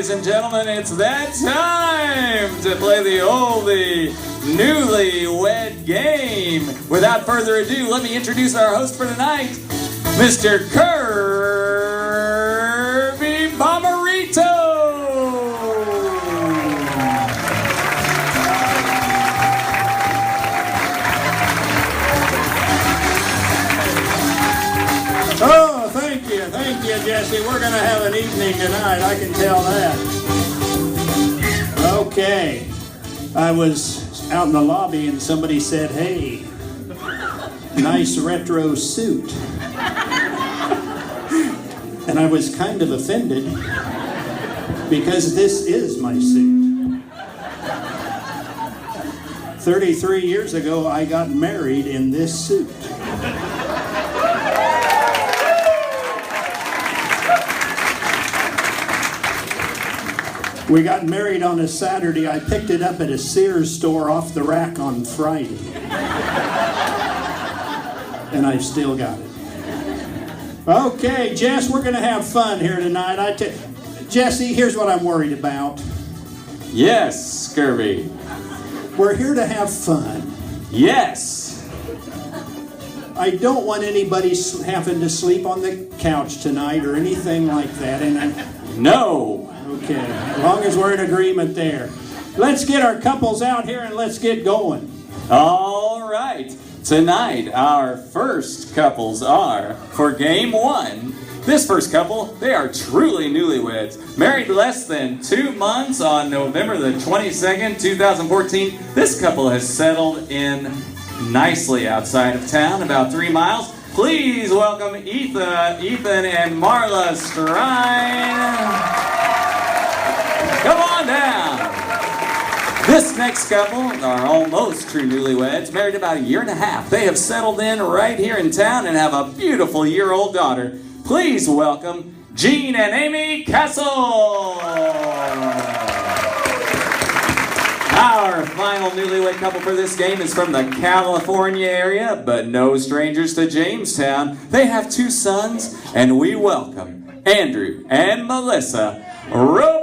ladies and gentlemen, it's that time to play the oldie Newlywed game. Without further ado, let me introduce our host for tonight, Mr. Kirby Bomarito. Oh, thank you, Jesse. We're going to have an evening tonight, I can tell that. Okay, I was out in the lobby and somebody said, hey, nice retro suit. And I was kind of offended because this is my suit. 33 years ago, I got married in this suit. We got married on a Saturday. I picked it up at a Sears store off the rack on Friday. And I've still got it. Okay, Jess, we're going to have fun here tonight. Jesse, here's what I'm worried about. Yes, Kirby. We're here to have fun. Yes. I don't want anybody having to sleep on the couch tonight or anything like that. No. Okay, as long as we're in agreement there. Let's get our couples out here and let's get going. All right. Tonight, our first couples are, for game one, this first couple, they are truly newlyweds. Married less than 2 months on November the 22nd, 2014. This couple has settled in nicely outside of town, about 3 miles. Please welcome Ethan and Marla Strein. Come on down. This next couple are almost true newlyweds, married about 1.5 years. They have settled in right here in town and have a beautiful year-old daughter. Please welcome Gene and Amy Castle. Our final newlywed couple for this game is from the California area, but no strangers to Jamestown. They have 2 sons, and we welcome Andrew and Melissa Roman.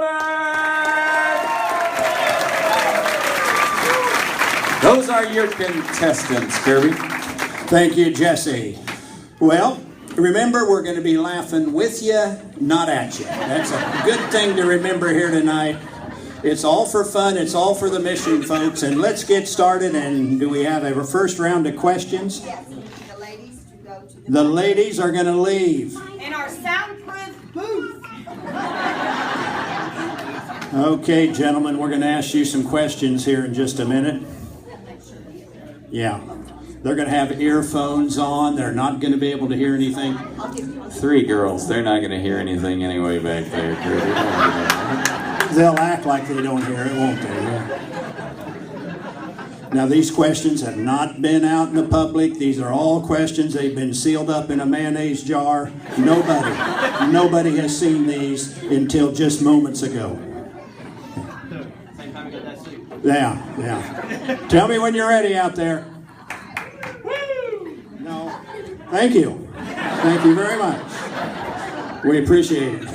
Those are your contestants, Kirby. Thank you, Jesse. Well, remember, we're going to be laughing with you, not at you. That's a good thing to remember here tonight. It's all for fun. It's all for the mission, folks. And let's get started. And do we have a first round of questions? Yes. The ladies to go to the ladies are going to leave. In our soundproof booth. Okay, gentlemen, we're going to ask you some questions here in just a minute. Yeah. They're going to have earphones on. They're not going to be able to hear anything. 3 girls. They're not going to hear anything anyway back there, Kirby. They'll act like they don't hear it, won't they? Yeah. Now, these questions have not been out in the public. These are all questions. They've been sealed up in a mayonnaise jar. Nobody has seen these until just moments ago. Yeah. Tell me when you're ready out there. No. Thank you. Thank you very much. We appreciate it.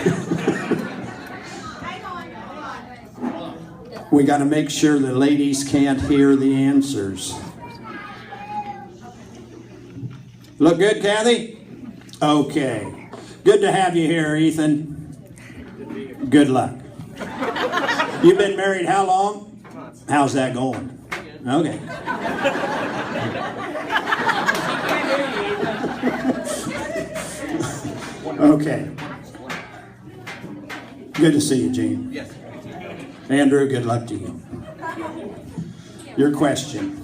We got to make sure the ladies can't hear the answers. Look good, Kathy? Okay. Good to have you here, Ethan. Good luck. You've been married how long? How's that going? Okay. Okay. Good to see you, Gene. Yes. Andrew, good luck to you. Your question.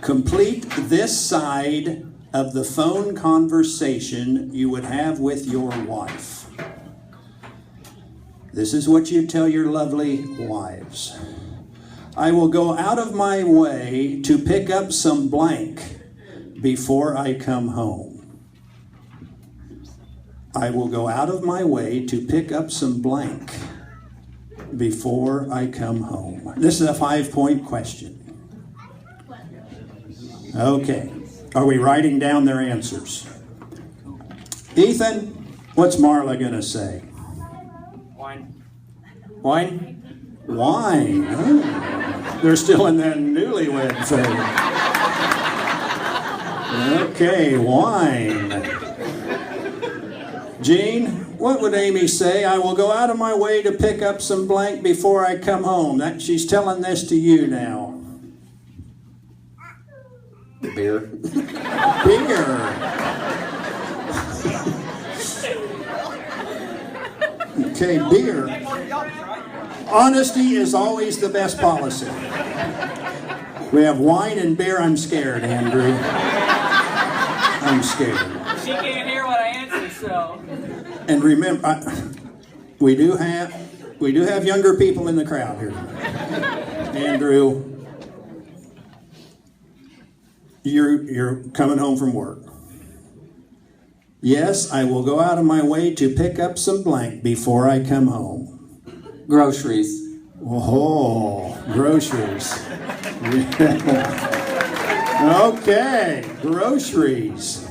Complete this side of the phone conversation you would have with your wife. This is what you tell your lovely wives. I will go out of my way to pick up some blank before I come home. I will go out of my way to pick up some blank before I come home. This is a 5-point question. Okay. Are we writing down their answers? Ethan, what's Marla going to say? Wine. Wine? Wine. Oh. They're still in that newlywed phase. Okay, wine. Gene, what would Amy say? I will go out of my way to pick up some blank before I come home. She's telling this to you now. Beer. Beer. Okay, beer. Honesty is always the best policy. We have wine and beer. I'm scared, Andrew. I'm scared. She can't hear what I answer, so. And remember, we do have younger people in the crowd here. Andrew, you're coming home from work. Yes, I will go out of my way to pick up some blank before I come home. Groceries. Oh, groceries. Okay, groceries.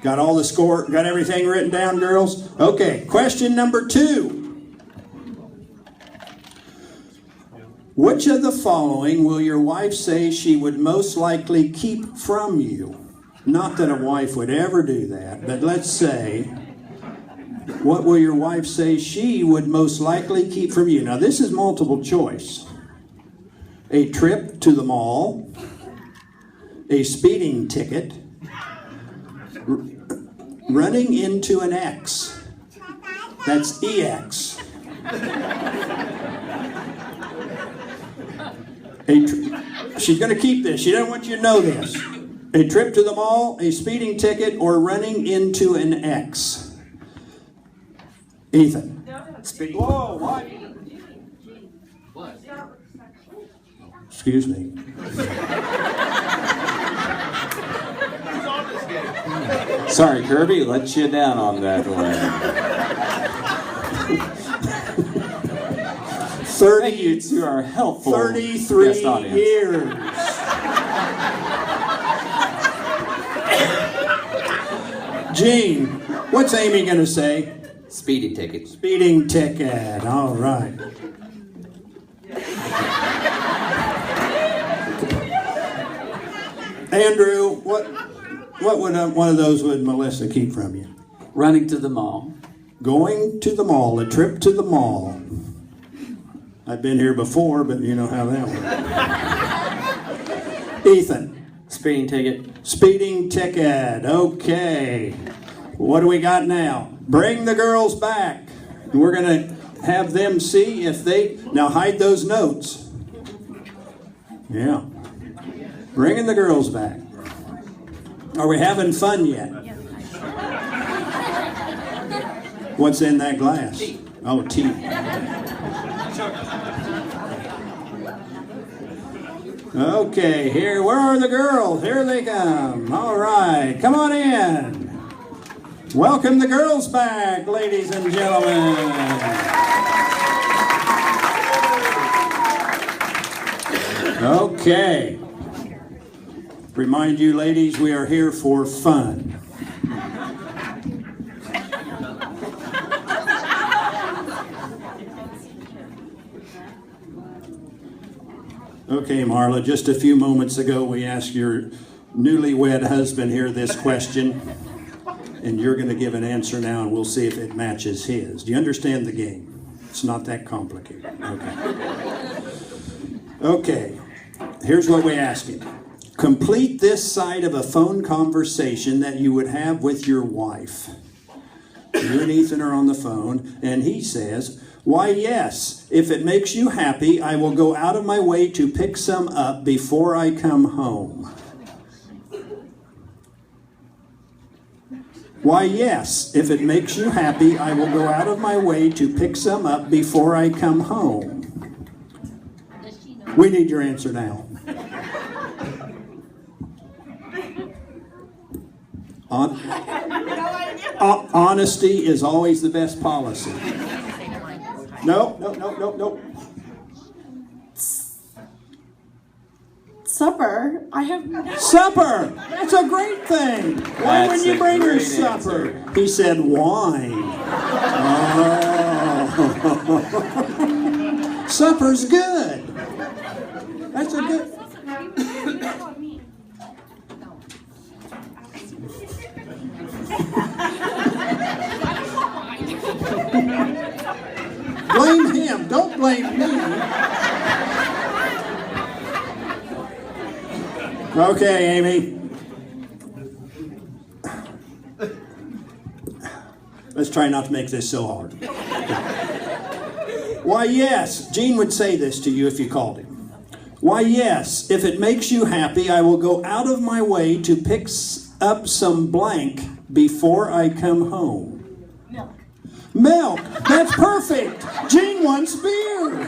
Got all the score, got everything written down, girls? Okay, question number 2. Which of the following will your wife say she would most likely keep from you? Not that a wife would ever do that, but let's say, what will your wife say she would most likely keep from you? Now, this is multiple choice. A trip to the mall, a speeding ticket, running into an ex. That's EX. She's going to keep this. She doesn't want you to know this. A trip to the mall, a speeding ticket, or running into an ex. Ethan. Speeding. Whoa, what? Excuse me. Sorry, Kirby, let you down on that one. 30, Thank you to our helpful 33 guest audience. years. Gene, what's Amy going to say? Speeding tickets. Speeding ticket. All right. Andrew, what would one of those would Melissa keep from you? Running to the mall. Going to the mall, a trip to the mall. I've been here before, but you know how that went. Ethan. Speeding ticket. Speeding ticket. Okay. What do we got now? Bring the girls back. We're going to have them see if they... Now hide those notes. Yeah. Bringing the girls back. Are we having fun yet? What's in that glass? Oh, tea. Okay, here, where are the girls? Here they come. All right, come on in. Welcome the girls back, ladies and gentlemen. Okay. Remind you, ladies, we are here for fun. Okay, Marla, just a few moments ago we asked your newlywed husband here this question, and you're going to give an answer now, and we'll see if it matches his. Do you understand the game? It's not that complicated. Okay. Okay, here's what we ask him. Complete this side of a phone conversation that you would have with your wife. You and Ethan are on the phone, and he says, "Why, yes, if it makes you happy, I will go out of my way to pick some up before I come home." Why, yes, if it makes you happy, I will go out of my way to pick some up before I come home. We need your answer now. Honesty is always the best policy. No. Supper? I have... Supper! That's a great thing. Why That's wouldn't you a bring her great supper? answer. He said wine. Oh. Supper's good. That's a good. Blame him. Don't blame me. Okay, Amy. Let's try not to make this so hard. Why, yes, Gene would say this to you if you called him. Why, yes, if it makes you happy, I will go out of my way to pick up some blank before I come home. Milk. Milk! That's perfect! Gene wants beer!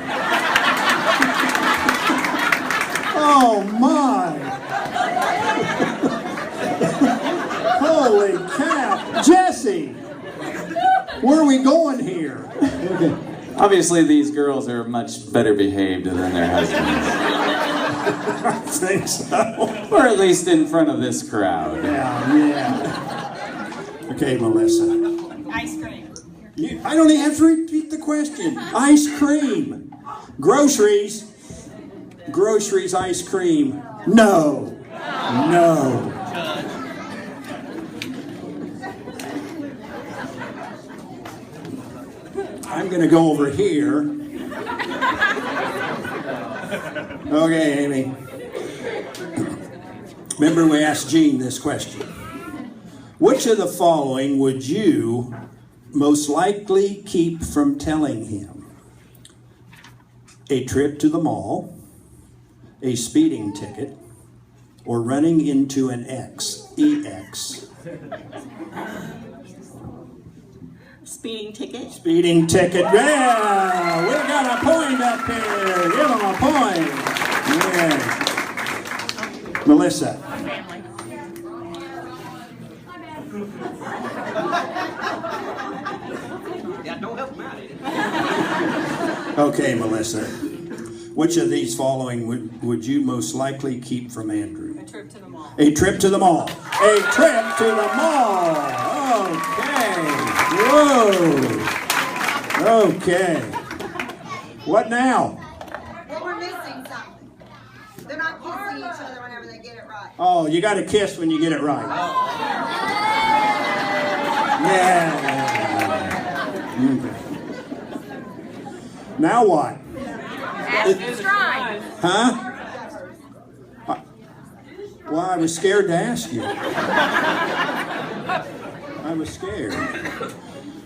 Oh, my! Holy cow! Jesse! Where are we going here? Obviously, these girls are much better behaved than their husbands. I think so. Or at least in front of this crowd. Yeah. Okay, Melissa. Ice cream. I don't even have to repeat the question. Ice cream. Groceries. Groceries, ice cream. No. No. I'm going to go over here. Okay, Amy. Remember we asked Gene this question. Which of the following would you most likely keep from telling him? A trip to the mall, a speeding ticket, or running into an ex? EX. Speeding ticket. Speeding ticket. Yeah! We got a point up here. Give him a point. Yeah. Melissa. Family. Yeah, don't help me out. Okay, Melissa. Which of these following would you most likely keep from Andrew? A trip to the mall. A trip to the mall. A trip to the mall. Okay. Whoa. Okay. What now? Well, we're missing something. They're not kissing each other whenever they get it right. Oh, you got to kiss when you get it right. Yeah. Okay. Now what? Ask Strein. Huh? Well, I was scared to ask you. I was scared.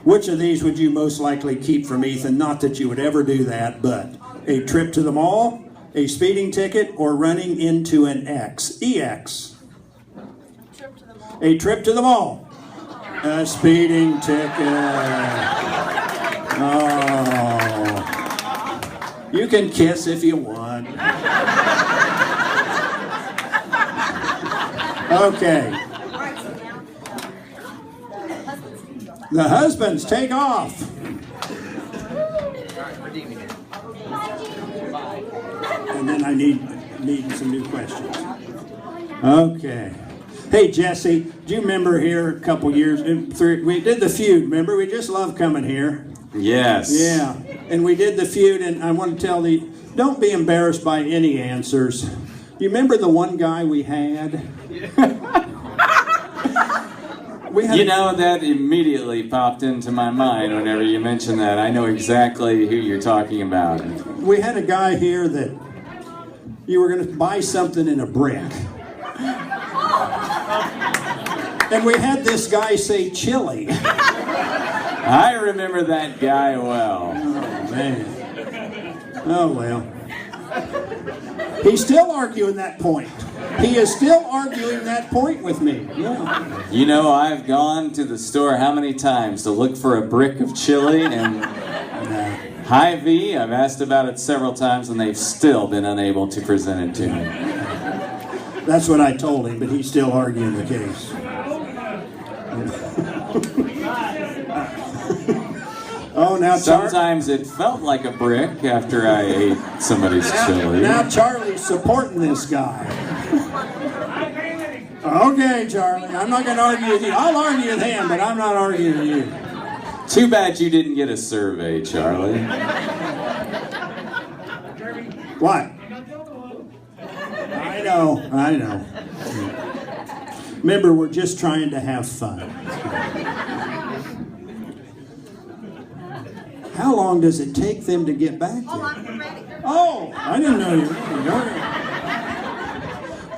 Which of these would you most likely keep from Ethan? Not that you would ever do that, but a trip to the mall, a speeding ticket, or running into an ex? EX. Trip to the mall. A trip to the mall. A speeding ticket. Oh. You can kiss if you want. Okay. The husbands take off. And then I need some new questions. Okay. Hey, Jesse, do you remember here a couple years, we did the feud, remember? We just love coming here. Yes. Yeah, and we did the feud, and I want to tell don't be embarrassed by any answers. You remember the one guy we had? You know, that immediately popped into my mind whenever you mentioned that. I know exactly who you're talking about. We had a guy here that you were going to buy something in a brick. And we had this guy say chili. I remember that guy well. Oh, man. Oh, well. He's still arguing that point. He is still arguing that point with me. Yeah. You know, I've gone to the store how many times to look for a brick of chili, and Hy-Vee, I've asked about it several times, and they've still been unable to present it to me. That's what I told him, but he's still arguing the case. Oh, now sometimes it felt like a brick after I ate somebody's chili. Now Charlie's supporting this guy. Okay, Charlie, I'm not going to argue with you. I'll argue with him, but I'm not arguing with you. Too bad you didn't get a survey, Charlie. What? I know. Remember, we're just trying to have fun. How long does it take them to get back Oh, there? I'm ready. Oh, I didn't know you were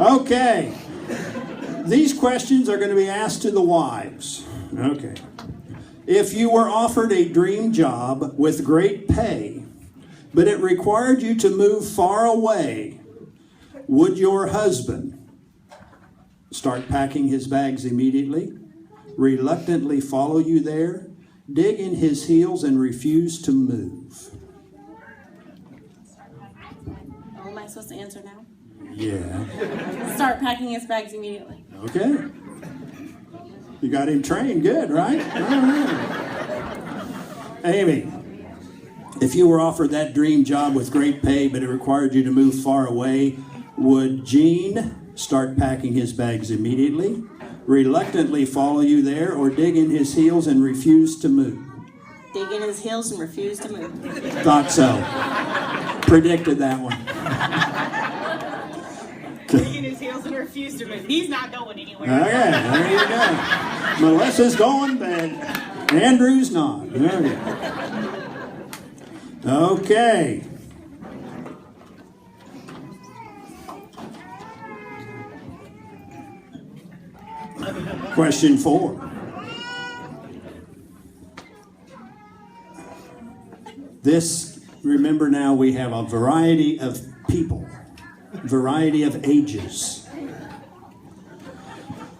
ready. Okay. These questions are going to be asked to the wives. Okay. If you were offered a dream job with great pay, but it required you to move far away, would your husband start packing his bags immediately, reluctantly follow you there, dig in his heels, and refuse to move? Oh, am I supposed to answer now? Yeah. Start packing his bags immediately. Okay. You got him trained good, right? All right. Amy, if you were offered that dream job with great pay, but it required you to move far away, would Gene start packing his bags immediately, reluctantly follow you there, or dig in his heels and refuse to move? Dig in his heels and refuse to move. Thought so. Predicted that one. Dig in his heels and refuse to move. He's not going anywhere. Okay, there you go. Melissa's going, but Andrew's not. Okay. Question 4. Remember now, we have a variety of people, variety of ages.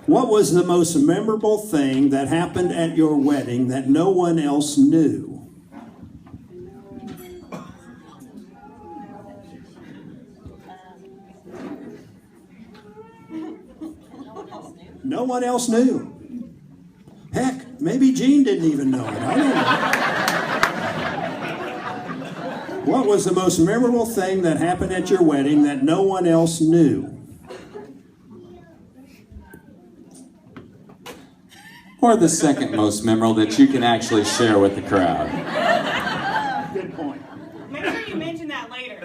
What was the most memorable thing that happened at your wedding that no one else knew? No one else knew. Heck, maybe Gene didn't even know it. I don't know. What was the most memorable thing that happened at your wedding that no one else knew? Or the second most memorable that you can actually share with the crowd. Good point. Make sure you mention that later.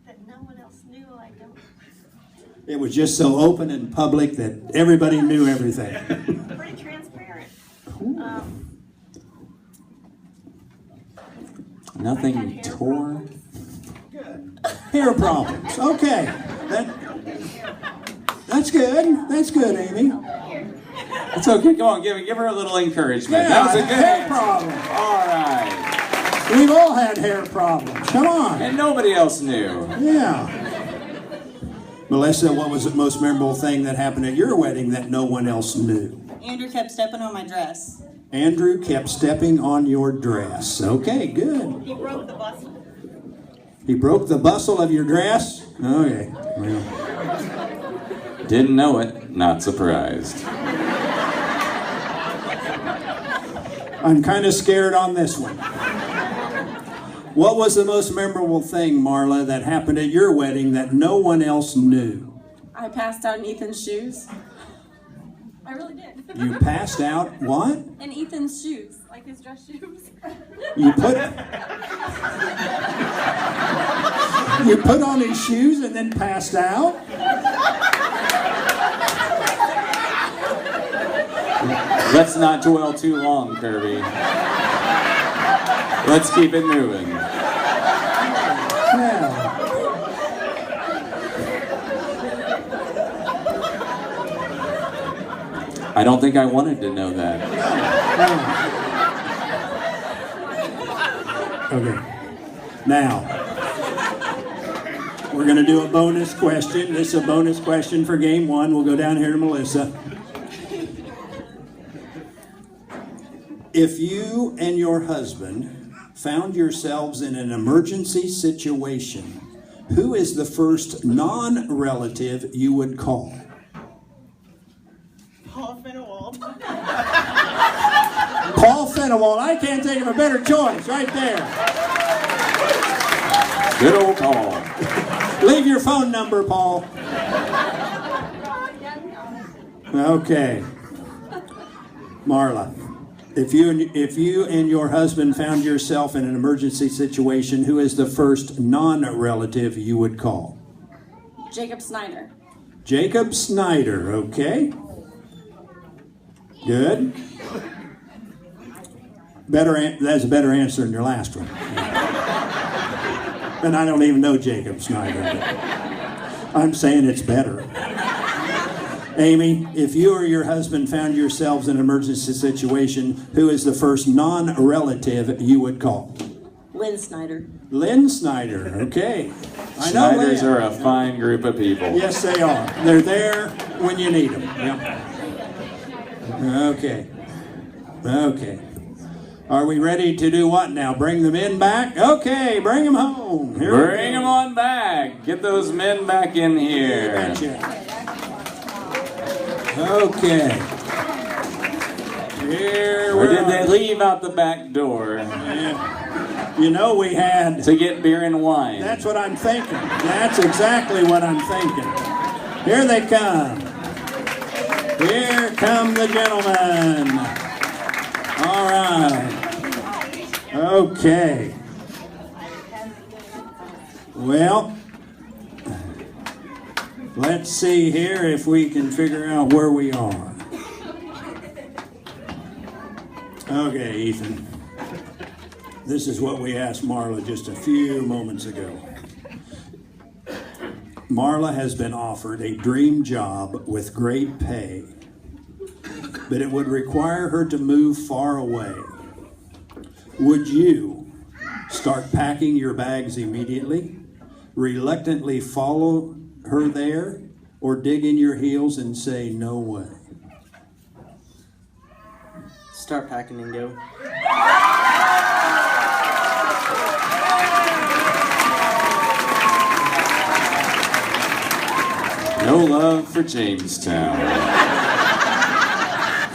That no one else knew, I don't. It was just so open and public that everybody knew everything. Pretty transparent. Nothing tore. Hair problems. Okay. That's good. That's good, Amy. It's okay. Come on, give her a little encouragement. Yeah, That was a good hair answer. problem. All right. We've all had hair problems. Come on. And nobody else knew. Yeah. Melissa, what was the most memorable thing that happened at your wedding that no one else knew? Andrew kept stepping on my dress. Andrew kept stepping on your dress. Okay, good. He broke the bustle. He broke the bustle of your dress? Okay. Well, Didn't know it. Not surprised. I'm kind of scared on this one. What was the most memorable thing, Marla, that happened at your wedding that no one else knew? I passed out in Ethan's shoes. I really did. You passed out what? In Ethan's shoes, like his dress shoes. You put on his shoes and then passed out? Let's not dwell too long, Kirby. Let's keep it moving. Yeah. I don't think I wanted to know that. Okay. Now, we're going to do a bonus question. This is a bonus question for game 1. We'll go down here to Melissa. If you and your husband found yourselves in an emergency situation, who is the first non-relative you would call? Paul Fenewald. Paul Fenewald. I can't think of a better choice right there. Good old Paul. Leave your phone number, Paul. Okay. Marla, if you and your husband found yourself in an emergency situation, who is the first non-relative you would call? Jacob Snyder. Jacob Snyder, okay. Good. That's a better answer than your last one. And I don't even know Jacob Snyder, but I'm saying it's better. Amy, if you or your husband found yourselves in an emergency situation, who is the first non-relative you would call? Lynn Snyder. Lynn Snyder, okay. I know Snyders Lynn. are a fine group of people. Yes, they are. They're there when you need them. Yep. Okay. Okay. Are we ready to do what now? Bring the men back? Okay, bring them home. Here we Bring go. them on back. Get those men back in here. Betcha. Okay. Here Or we did they are. leave out the back door Yeah. You know we had... to get beer and wine? That's what I'm thinking. That's exactly what I'm thinking. Here they come. Here come the gentlemen. All right. Okay. Well, let's see here if we can figure out where we are. Okay, Ethan. This is what we asked Marla just a few moments ago. Marla has been offered a dream job with great pay, but it would require her to move far away. Would you start packing your bags immediately, reluctantly follow her there, or dig in your heels and say, no way? Start packing and go. No love for Jamestown.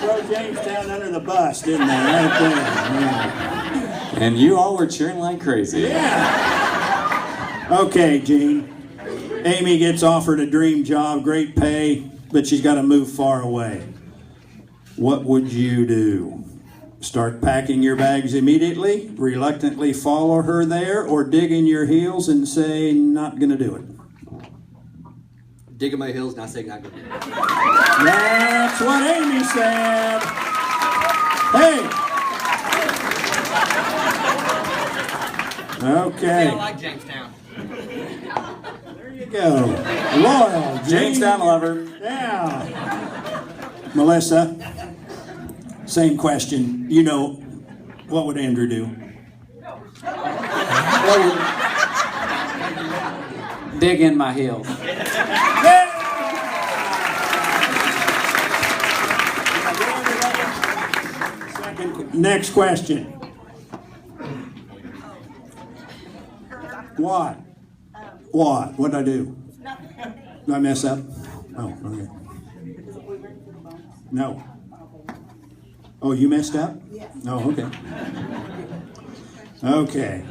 Throw Jamestown under the bus, didn't they? Right there. Yeah. And you all were cheering like crazy. Yeah. Okay, Gene. Amy gets offered a dream job, great pay, but she's got to move far away. What would you do? Start packing your bags immediately, reluctantly follow her there, or dig in your heels and say, not going to do it? Dig in my heels, not say not good. That's what Amy said. Hey. Okay. I like Jamestown. There you go. Loyal. Jamestown lover. Yeah. Melissa, same question. You know, what would Andrew do? Dig in my heels. Next question. What? What? What'd I do? Did I mess up? Oh, okay. No. Oh, you messed up? Yes. Oh, okay. Okay.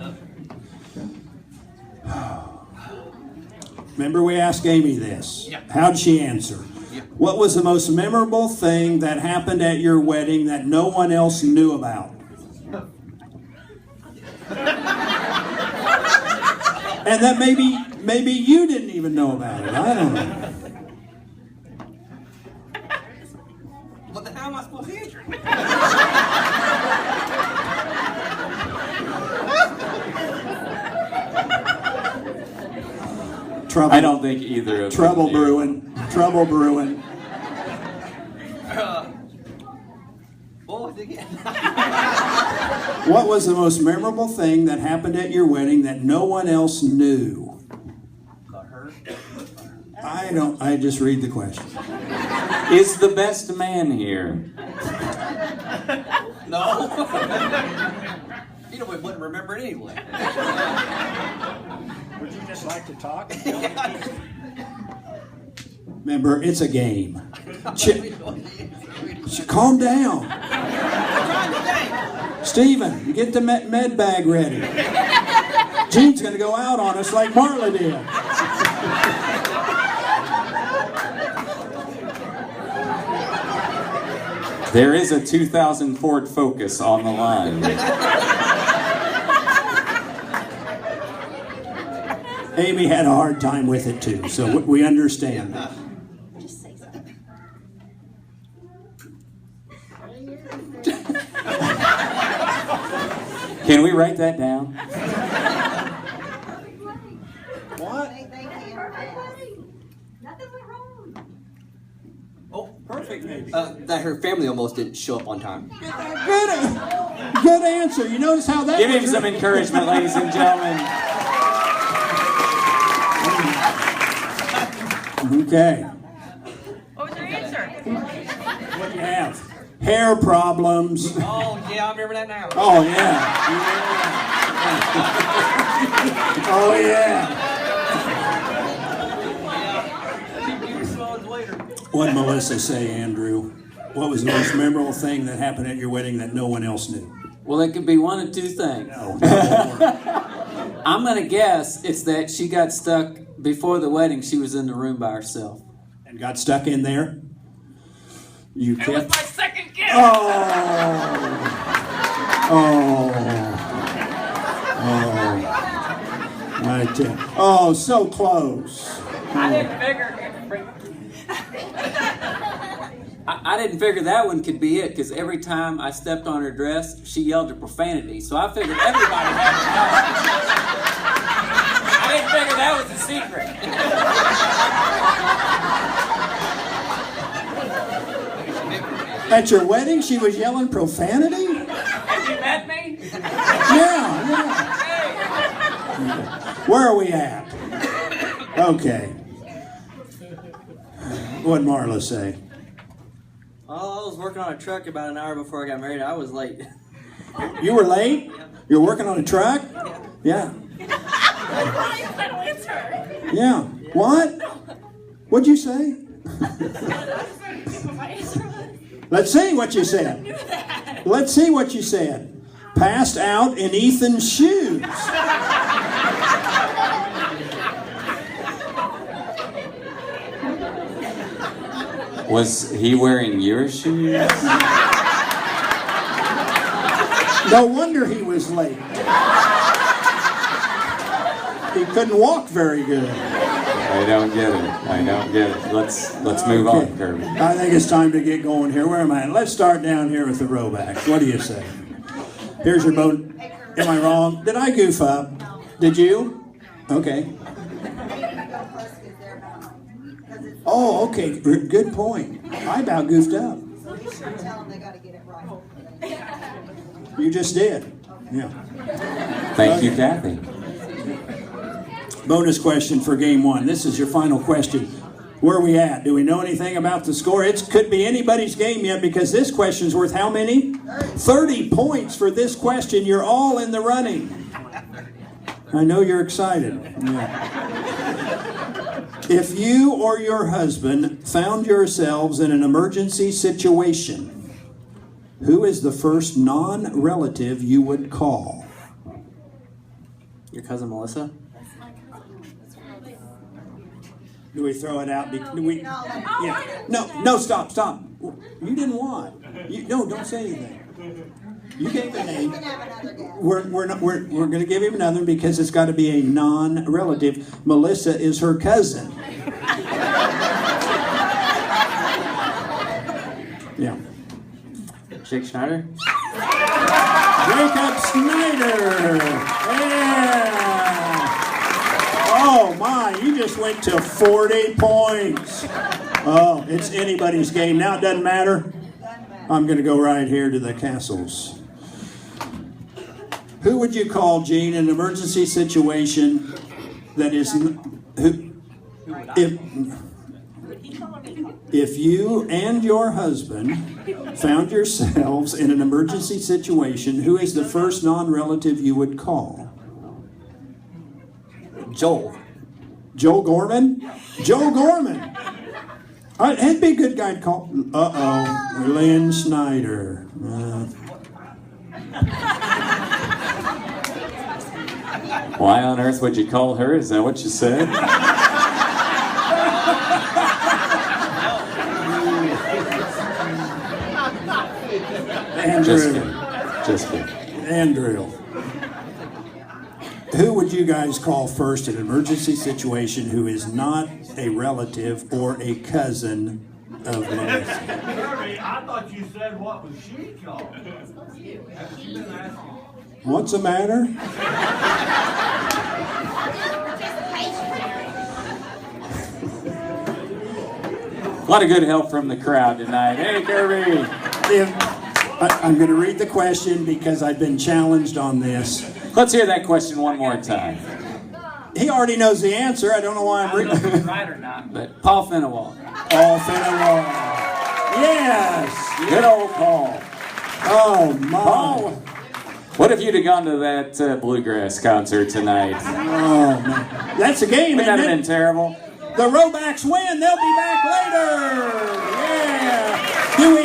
Remember we asked Amy this. Yep. How'd she answer? Yep. What was the most memorable thing that happened at your wedding that no one else knew about? And that maybe you didn't even know about it. I don't know. What the hell am I supposed to answer? Trouble. I don't think either of Trouble them do. brewing. Trouble brewing. What was it again? What was the most memorable thing that happened at your wedding that no one else knew? Got hurt? I just read the question. Is the best man here? No. You know, we wouldn't remember it anyway. Would you just like to talk? Remember, it's a game. Calm down. Stephen, get the med bag ready. Gene's going to go out on us like Marla did. There is a 2000 Ford Focus on the line. Amy had a hard time with it too, so we understand. Just say something. Can we write that down? What? They can. Nothing went wrong. Oh, Perfect, maybe. that her family almost didn't show up on time. Good answer. You notice how that Give him was some encouragement, ladies and gentlemen. Okay. What was your answer? What do you have? Hair problems. Oh, yeah, I remember that now. Oh, yeah. Oh, yeah. What'd Melissa say, Andrew? What was the most memorable thing that happened at your wedding that no one else knew? Well, it could be one of two things. No, no more. I'm going to guess it's that she got stuck before the wedding. She was in the room by herself. And got stuck in there? You It was kept... my second gift. Oh, so close. I didn't figure. I didn't figure that one could be it because every time I stepped on her dress, she yelled a profanity. So I figured everybody had to know. I didn't figure that was a secret. At your wedding, she was yelling profanity? Have you met me? Yeah. Where are we at? Okay. What'd Marla say? Well, I was working on a truck about an hour before I got married. I was late. You were late? You're working on a truck? Yeah. Yeah. What? What'd you say? Let's see what you said. Let's see what you said. Passed out in Ethan's shoes. Was he wearing your shoes? No wonder he was late. He couldn't walk very good. I don't get it. I don't get it. Let's move on, Kirby. I think it's time to get going here. Where am I? Let's start down here with the rowbacks. What do you say? Here's your boat. Am I wrong? Did I goof up? Did you? Okay. Oh, okay. Good point. I about goofed up. So you should tell them they gotta get it right. You just did. Yeah. Thank you, Kathy. Bonus question for game one. This is your final question. Where are we at? Do we know anything about the score? It could be anybody's game yet because this question's worth how many? 30 points for this question. You're all in the running. I know you're excited. Yeah. If you or your husband found yourselves in an emergency situation, who is the first non-relative you would call? Your cousin Melissa? Do we throw it out? Do we? Yeah. No, stop. You didn't want. No, don't say anything. You gave a name. We're going to give him another because it's got to be a non-relative. Melissa is her cousin. Yeah. Jake Schneider? Jacob Snyder. Yeah. Oh my, you just went to 40 points. Oh, it's anybody's game. Now it doesn't matter. I'm going to go right here to the castles. Who would you call, Gene, in an emergency situation that is... If you and your husband found yourselves in an emergency situation, who is the first non-relative you would call? Joel. Joel Gorman? Joel Gorman. That'd be a good guy to call. Uh-oh. Lynn Snyder. Why on earth would you call her? Is that what you said? Just Andrew. kidding. Just kidding. Andrew. Who would you guys call first in an emergency situation who is not a relative or a cousin of Melissa? Kirby, I thought you said what was she called? Have you been asking? What's the matter? A lot of good help from the crowd tonight. Hey, Kirby. I'm going to read the question because I've been challenged on this. Let's hear that question one more time. He already knows the answer. I don't know why I'm I don't know if reading. it's right or not, but Paul Fenawal. Paul Fenawal. Yes. Good old Paul. Oh, my. Paul, what if you'd have gone to that bluegrass concert tonight? Oh, man. That's a game, Wouldn't that isn't have it? been terrible? The Robacks win. They'll be back later. Yeah. Do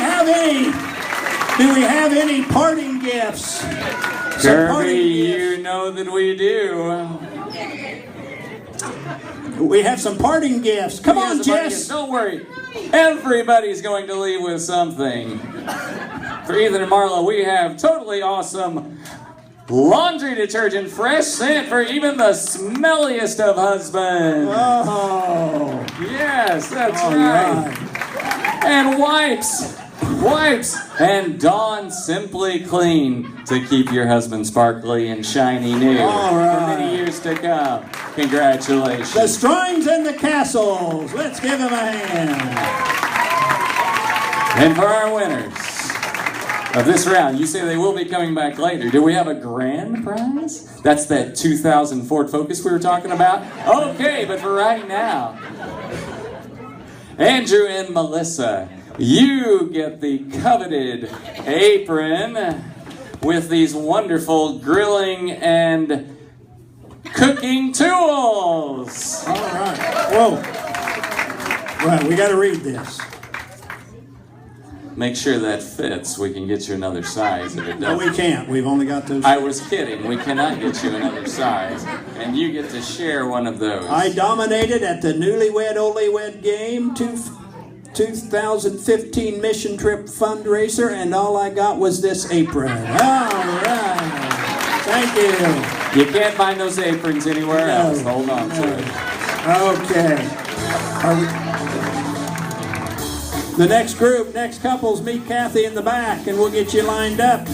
we have any parting gifts? Some Kirby, parting you know that we do. gifts. We have some parting gifts. Come on, Jess. Don't worry. Everybody's going to leave with something. For Ethan and Marla, we have totally awesome laundry detergent, fresh scent for even the smelliest of husbands. Oh. Yes, that's All right. right. And wipes. Wipes and Dawn Simply Clean to keep your husband sparkly and shiny new All right. for many years to come. Congratulations. The Streins and the Castles. Let's give them a hand. And for our winners of this round, you say they will be coming back later. Do we have a grand prize? That's that 2000 Ford Focus we were talking about? Okay, but for right now, Andrew and Melissa, you get the coveted apron with these wonderful grilling and cooking tools. All right. Whoa. Well, we got to read this. Make sure that fits. We can get you another size if it No, doesn't. we can't. We've only got those. I was kidding. We cannot get you another size. And you get to share one of those. I dominated at the Newlywed Olywed game, 2015 mission trip fundraiser, and all I got was this apron. All right. Thank you. You can't find those aprons anywhere else. Hold on to it. Okay. The next group, next couples, meet Kathy in the back, and we'll get you lined up.